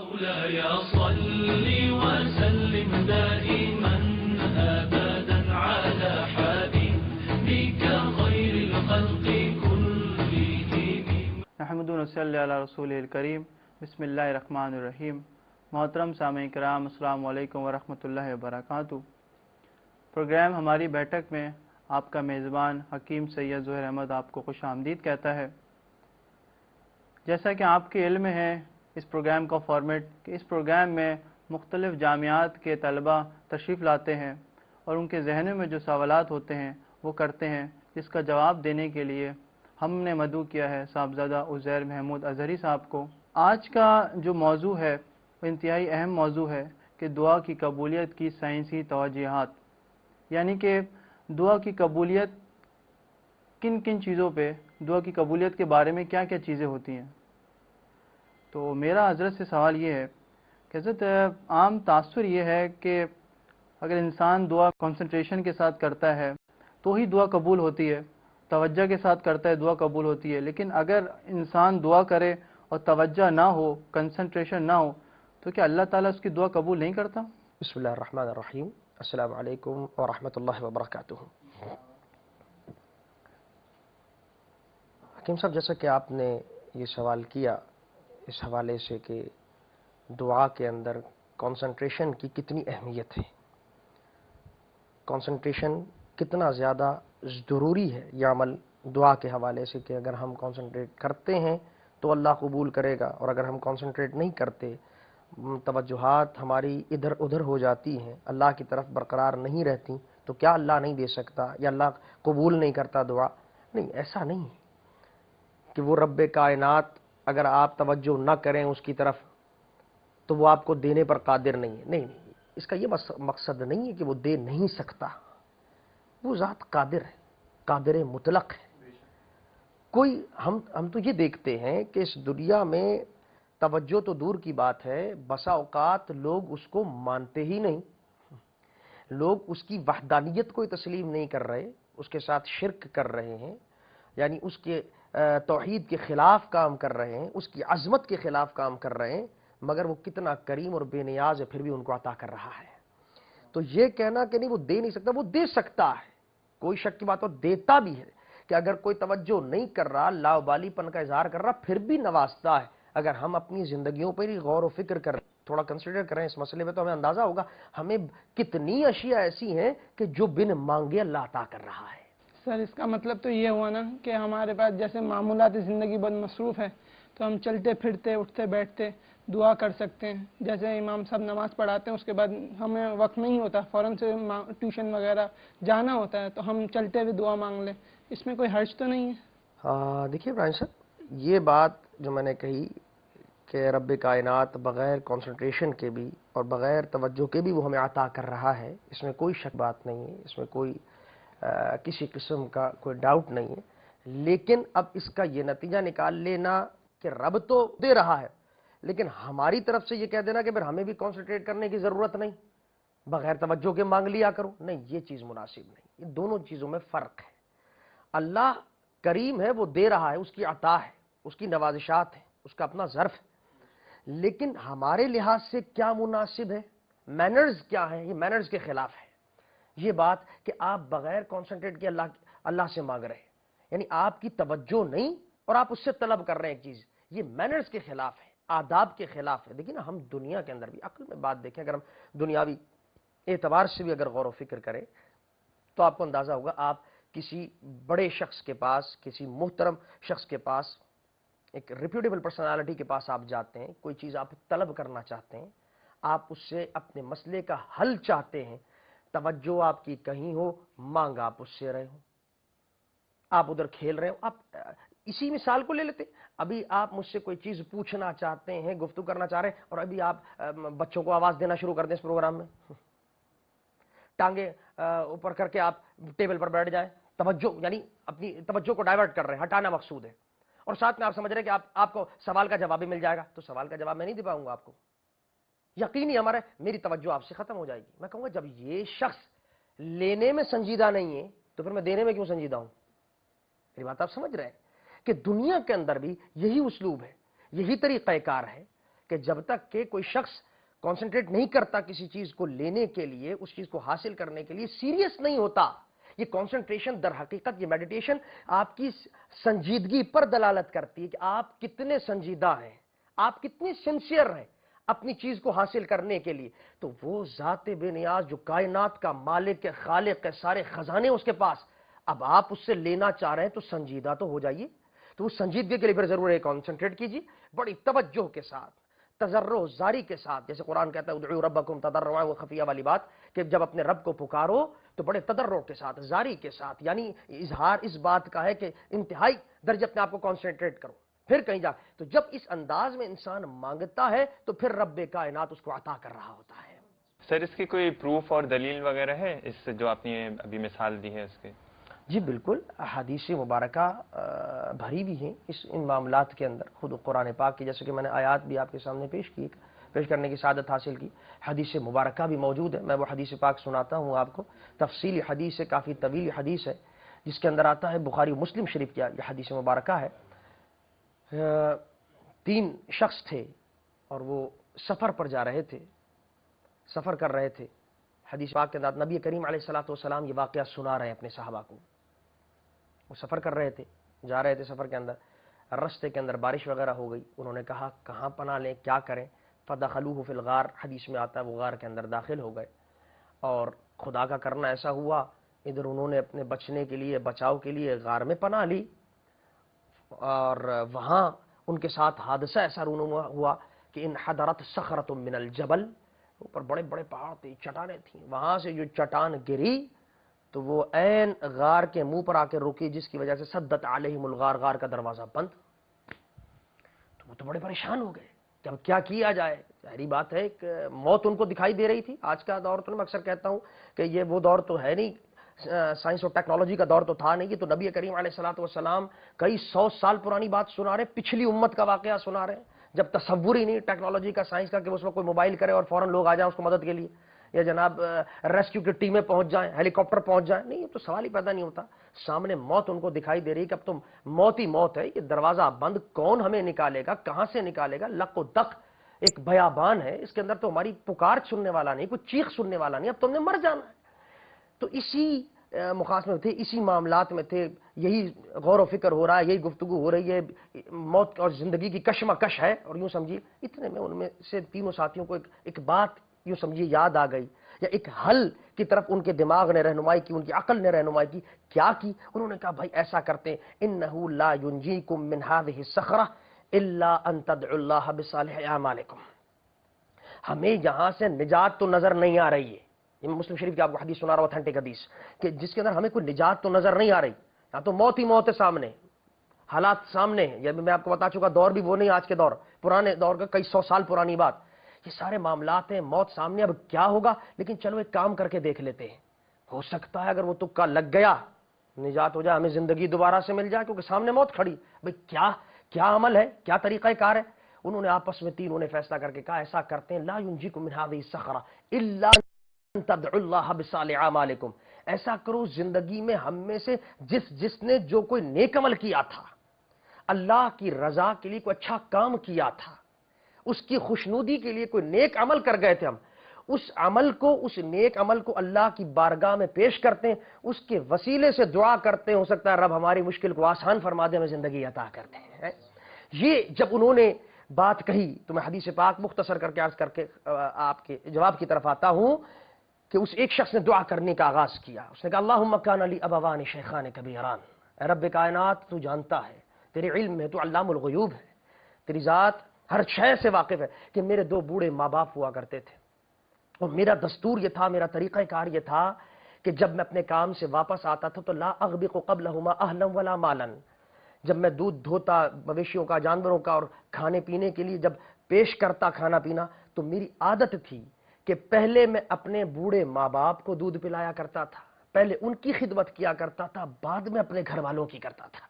مولاي صل وسلم دائما أبدا على حبيبك خير الخلق كلهم. نحمد ونصلي علی رسول الکریم. بسم اللہ الرحمن الرحیم. محترم سامعین کرام، السلام علیکم ورحمۃ اللہ وبرکاتہ. پروگرام ہماری بیٹھک میں آپ کا میزبان حکیم سید ظہیر احمد آپ کو خوش آمدید کہتا ہے. جیسا کہ آپ کے علم ہے اس پروگرام کا فارمیٹ کہ اس پروگرام میں مختلف جامعات کے طلباء تشریف لاتے ہیں اور ان کے ذہنوں میں جو سوالات ہوتے ہیں وہ کرتے ہیں، جس کا جواب دینے کے لیے ہم نے مدعو کیا ہے صاحبزادہ عزیر محمود اظہری صاحب کو. آج کا جو موضوع ہے وہ انتہائی اہم موضوع ہے کہ دعا کی قبولیت کی سائنسی توجیہات، یعنی کہ دعا کی قبولیت کن کن چیزوں پہ، دعا کی قبولیت کے بارے میں کیا کیا چیزیں ہوتی ہیں. تو میرا حضرت سے سوال یہ ہے کہ حضرت عام تاثر یہ ہے کہ اگر انسان دعا کنسنٹریشن کے ساتھ کرتا ہے تو ہی دعا قبول ہوتی ہے، توجہ کے ساتھ کرتا ہے دعا قبول ہوتی ہے. لیکن اگر انسان دعا کرے اور توجہ نہ ہو، کنسنٹریشن نہ ہو، تو کیا اللہ تعالیٰ اس کی دعا قبول نہیں کرتا؟ بسم اللہ الرحمن الرحیم. السلام علیکم ورحمۃ اللہ وبرکاتہ. حکیم صاحب، جیسا کہ آپ نے یہ سوال کیا اس حوالے سے کہ دعا کے اندر کنسنٹریشن کی کتنی اہمیت ہے، کنسنٹریشن کتنا زیادہ ضروری ہے یہ عمل دعا کے حوالے سے کہ اگر ہم کنسنٹریٹ کرتے ہیں تو اللہ قبول کرے گا، اور اگر ہم کنسنٹریٹ نہیں کرتے، توجہات ہماری ادھر ادھر ہو جاتی ہیں، اللہ کی طرف برقرار نہیں رہتی، تو کیا اللہ نہیں دے سکتا یا اللہ قبول نہیں کرتا دعا؟ نہیں، ایسا نہیں کہ وہ رب کائنات اگر آپ توجہ نہ کریں اس کی طرف تو وہ آپ کو دینے پر قادر نہیں ہے. نہیں، اس کا یہ مقصد نہیں ہے کہ وہ دے نہیں سکتا. وہ ذات قادر ہے، قادر مطلق ہے. کوئی ہم تو یہ دیکھتے ہیں کہ اس دنیا میں توجہ تو دور کی بات ہے، بسا اوقات لوگ اس کو مانتے ہی نہیں، لوگ اس کی وحدانیت کو تسلیم نہیں کر رہے، اس کے ساتھ شرک کر رہے ہیں، یعنی اس کے توحید کے خلاف کام کر رہے ہیں، اس کی عظمت کے خلاف کام کر رہے ہیں، مگر وہ کتنا کریم اور بے نیاز ہے پھر بھی ان کو عطا کر رہا ہے. تو یہ کہنا کہ نہیں وہ دے نہیں سکتا، وہ دے سکتا ہے، کوئی شک کی بات، اور دیتا بھی ہے کہ اگر کوئی توجہ نہیں کر رہا، لاوبالی پن کا اظہار کر رہا، پھر بھی نوازتا ہے. اگر ہم اپنی زندگیوں پر ہی غور و فکر کریں، تھوڑا کنسیڈر کریں اس مسئلے پہ، تو ہمیں اندازہ ہوگا ہمیں کتنی اشیاء ایسی ہیں کہ جو بن مانگے اللہ عطا کر رہا ہے. سر اس کا مطلب تو یہ ہوا نا کہ ہمارے پاس جیسے معمولات زندگی بہت مصروف ہے، تو ہم چلتے پھرتے اٹھتے بیٹھتے دعا کر سکتے ہیں. جیسے امام صاحب نماز پڑھاتے ہیں، اس کے بعد ہمیں وقت نہیں ہوتا، فوراً سے ٹیوشن وغیرہ جانا ہوتا ہے، تو ہم چلتے ہوئے دعا مانگ لیں، اس میں کوئی حرج تو نہیں ہے؟ دیکھیے ابراہیم صاحب، یہ بات جو میں نے کہی کہ رب کائنات بغیر کنسنٹریشن کے بھی اور بغیر توجہ کے بھی وہ ہمیں عطا کر رہا ہے، اس میں کوئی شک بات نہیں ہے، اس میں کوئی کسی قسم کا کوئی ڈاؤٹ نہیں ہے. لیکن اب اس کا یہ نتیجہ نکال لینا کہ رب تو دے رہا ہے، لیکن ہماری طرف سے یہ کہہ دینا کہ پھر ہمیں بھی کنسنٹریٹ کرنے کی ضرورت نہیں، بغیر توجہ کے مانگ لیا کرو، نہیں، یہ چیز مناسب نہیں. یہ دونوں چیزوں میں فرق ہے. اللہ کریم ہے، وہ دے رہا ہے، اس کی عطا ہے، اس کی نوازشات ہیں، اس کا اپنا ظرف ہے. لیکن ہمارے لحاظ سے کیا مناسب ہے، مینرز کیا ہیں، یہ مینرز کے خلاف ہے. یہ بات کہ آپ بغیر کنسنٹریٹ کے اللہ سے مانگ رہے ہیں، یعنی آپ کی توجہ نہیں اور آپ اس سے طلب کر رہے ہیں ایک چیز، یہ مینرز کے خلاف ہے، آداب کے خلاف ہے. دیکھیں نا، ہم دنیا کے اندر بھی عقل میں بات دیکھیں، اگر ہم دنیاوی اعتبار سے بھی اگر غور و فکر کریں تو آپ کو اندازہ ہوگا، آپ کسی بڑے شخص کے پاس، کسی محترم شخص کے پاس، ایک ریپیوٹیبل پرسنالٹی کے پاس آپ جاتے ہیں، کوئی چیز آپ طلب کرنا چاہتے ہیں، آپ اس سے اپنے مسئلے کا حل چاہتے ہیں، توجہ آپ کی کہیں ہو، مانگ آپ اس سے رہے ہو، آپ ادھر کھیل رہے ہو. آپ اسی مثال کو لے لیتے، ابھی آپ مجھ سے کوئی چیز پوچھنا چاہتے ہیں، گفتگو کرنا چاہ رہے ہیں، اور ابھی آپ بچوں کو آواز دینا شروع کر دیں اس پروگرام میں، ٹانگیں اوپر کر کے آپ ٹیبل پر بیٹھ جائیں، توجہ یعنی اپنی توجہ کو ڈائیورٹ کر رہے ہیں، ہٹانا مقصود ہے، اور ساتھ میں آپ سمجھ رہے ہیں کہ آپ کو سوال کا جواب بھی مل جائے گا. تو سوال کا جواب میں نہیں دے پاؤں گا آپ کو، یقینی میری توجہ آپ سے ختم ہو جائے گی. میں کہوں گا جب یہ شخص لینے میں سنجیدہ نہیں ہے تو پھر میں دینے میں کیوں سنجیدہ ہوں؟ میری بات آپ سمجھ رہے ہیں کہ دنیا کے اندر بھی یہی اسلوب ہے، یہی طریقہ کار ہے کہ جب تک کہ کوئی شخص کانسنٹریٹ نہیں کرتا کسی چیز کو لینے کے لیے، اس چیز کو حاصل کرنے کے لیے، سیریس نہیں ہوتا، یہ کانسنٹریشن در حقیقت، یہ میڈیٹیشن آپ کی سنجیدگی پر دلالت کرتی ہے کہ آپ کتنے سنجیدہ ہیں، آپ کتنے سنسیئر ہیں اپنی چیز کو حاصل کرنے کے لیے. تو وہ ذات بے نیاز جو کائنات کا مالک ہے، خالق ہے، سارے خزانے اس کے پاس، اب آپ اس سے لینا چاہ رہے ہیں تو سنجیدہ تو ہو جائیے. تو اس سنجیدگی کے لیے پھر ضرور ہے کانسنٹریٹ کیجیے بڑی توجہ کے ساتھ، تضرع زاری کے ساتھ. جیسے قرآن کہتا ہے ادعوا ربکم تضرعا وخفیہ والی بات، کہ جب اپنے رب کو پکارو تو بڑے تضرع کے ساتھ، زاری کے ساتھ، یعنی اظہار اس بات کا ہے کہ انتہائی درجے اپنے آپ کو کانسنٹریٹ کرو. پھر کہیں جا تو جب اس انداز میں انسان مانگتا ہے تو پھر رب کائنات اس کو عطا کر رہا ہوتا ہے. سر اس کی کوئی پروف اور دلیل وغیرہ ہے اس جو آپ نے ابھی مثال دی ہے اس کے؟ جی بالکل، احادیث مبارکہ بھری بھی ہیں ان معاملات کے اندر. خود قرآن پاک کی، جیسے کہ میں نے آیات بھی آپ کے سامنے پیش کرنے کی سعادت حاصل کی، حدیث مبارکہ بھی موجود ہے. میں وہ حدیث پاک سناتا ہوں آپ کو. تفصیلی حدیث ہے، کافی طویل حدیث ہے، جس کے اندر آتا ہے بخاری مسلم شریف کی یہ حدیث مبارکہ ہے. 3 شخص تھے اور وہ سفر پر جا رہے تھے، سفر کر رہے تھے. حدیث پاک کے اندر نبی کریم علیہ الصلوۃ والسلام یہ واقعہ سنا رہے ہیں اپنے صحابہ کو. وہ سفر کر رہے تھے، جا رہے تھے سفر کے اندر، رستے کے اندر بارش وغیرہ ہو گئی. انہوں نے کہا کہاں پناہ لیں، کیا کریں؟ فدخلوہ فی الغار، حدیث میں آتا ہے وہ غار کے اندر داخل ہو گئے. اور خدا کا کرنا ایسا ہوا، ادھر انہوں نے اپنے بچنے کے لیے، بچاؤ کے لیے غار میں پناہ لی، اور وہاں ان کے ساتھ حادثہ ایسا رونما ہوا کہ ان حضرت صخرۃ من الجبل، اوپر بڑے بڑے پہاڑ تھے، چٹانیں تھیں، وہاں سے جو چٹان گری تو وہ عین غار کے منہ پر آ کے رکی، جس کی وجہ سے سدت علیہم الغار، غار کا دروازہ بند. تو وہ تو بڑے پریشان ہو گئے کہ اب کیا کیا جائے. ظاہری بات ہے کہ موت ان کو دکھائی دے رہی تھی. آج کا دور تو میں اکثر کہتا ہوں کہ یہ وہ دور تو ہے نہیں، سائنس اور ٹیکنالوجی کا دور تو تھا نہیں. یہ تو نبی کریم علیہ الصلوۃ والسلام کئی 100 سال پرانی بات سنا رہے، پچھلی امت کا واقعہ سنا رہے ہیں، جب تصور ہی نہیں ٹیکنالوجی کا، سائنس کا، کہ اس میں کوئی موبائل کرے اور فوراً لوگ آ جائیں اس کو مدد کے لیے، یا جناب ریسکیو کی ٹیمیں پہنچ جائیں، ہیلی کاپٹر پہنچ جائیں. نہیں، یہ تو سوال ہی پیدا نہیں ہوتا. سامنے موت ان کو دکھائی دے رہی کہ اب تو موت ہی موت ہے، یہ دروازہ بند، کون ہمیں نکالے گا، کہاں سے نکالے گا؟ لق و دق ایک بیابان ہے، اس کے اندر تو ہماری پکار سننے والا نہیں، کوئی چیخ سننے والا نہیں، اب تو ہم نے مر جانا ہے. تو اسی مخاصمے میں تھے، اسی معاملات میں تھے، یہی غور و فکر ہو رہا ہے، یہی گفتگو ہو رہی ہے، موت اور زندگی کی کشمکش ہے. اور یوں سمجھیے اتنے میں ان میں سے 3 ساتھیوں کو ایک بات یوں سمجھیے یاد آ گئی، یا ایک حل کی طرف ان کے دماغ نے رہنمائی کی، ان کی عقل نے رہنمائی کی. کیا کی؟ انہوں نے کہا بھائی ایسا کرتے ہیں، انہ لا ینجیکم من هذه الصخرہ الا ان تدعوا اللہ بصالح اعمالکم. ہمیں یہاں سے نجات تو نظر نہیں آ رہی ہے. یہ مسلم شریف کی آپ کو حدیث سنا رہا ہوں، اوتھینٹک حدیث، کہ جس کے اندر ہمیں کوئی نجات تو نظر نہیں آ رہی. یا تو موت ہی موت ہے سامنے، حالات سامنے ہیں. یہ میں آپ کو بتا چکا دور بھی وہ نہیں آج کے دور، پرانے دور کا کئی 100 سال پرانی بات. یہ سارے معاملات ہیں، موت سامنے، اب کیا ہوگا؟ لیکن چلو ایک کام کر کے دیکھ لیتے ہیں، ہو سکتا ہے اگر وہ تکا لگ گیا نجات ہو جائے، ہمیں زندگی دوبارہ سے مل جائے، کیونکہ سامنے موت کھڑی. بھئی کیا عمل ہے، کیا طریقہ کار ہے؟ انہوں نے آپس میں تینوں نے فیصلہ کر کے کہا ایسا کرتے ہیں، لا ینجیکم من هذه الصخرہ الا ان تدعوا اللہ بصالح اعمالکم. ایسا کرو زندگی میں ہم میں سے جس نے جو کوئی نیک عمل کیا تھا، اللہ کی رضا کے لیے کوئی اچھا کام کیا تھا، اس کی خوشنودی کے لیے کوئی نیک عمل کر گئے تھے، ہم اس نیک عمل کو اللہ کی بارگاہ میں پیش کرتے ہیں، اس کے وسیلے سے دعا کرتے ہیں، ہو سکتا ہے رب ہماری مشکل کو آسان فرما دے، ہمیں زندگی عطا کرتے ہیں. یہ جب انہوں نے بات کہی تو میں حدیث پاک مختصر کر کے عرض کر کے آپ کے جواب کی طرف آتا ہوں کہ اس ایک شخص نے دعا کرنے کا آغاز کیا. اس نے کہا اللہم کان لی ابوان شیخان کبیران. اے رب کائنات تو جانتا ہے، تیرے علم میں تو علام الغیوب ہے، تیری ذات ہر شے سے واقف ہے کہ میرے 2 بوڑھے ماں باپ ہوا کرتے تھے، اور میرا دستور یہ تھا، میرا طریقہ کار یہ تھا کہ جب میں اپنے کام سے واپس آتا تھا تو لا اغبق قبلہما اہلا ولا مالا. جب میں دودھ دھوتا مویشیوں کا، جانوروں کا، اور کھانے پینے کے لیے جب پیش کرتا کھانا پینا، تو میری عادت تھی کہ پہلے میں اپنے بوڑھے ماں باپ کو دودھ پلایا کرتا تھا، پہلے ان کی خدمت کیا کرتا تھا، بعد میں اپنے گھر والوں کی کرتا تھا.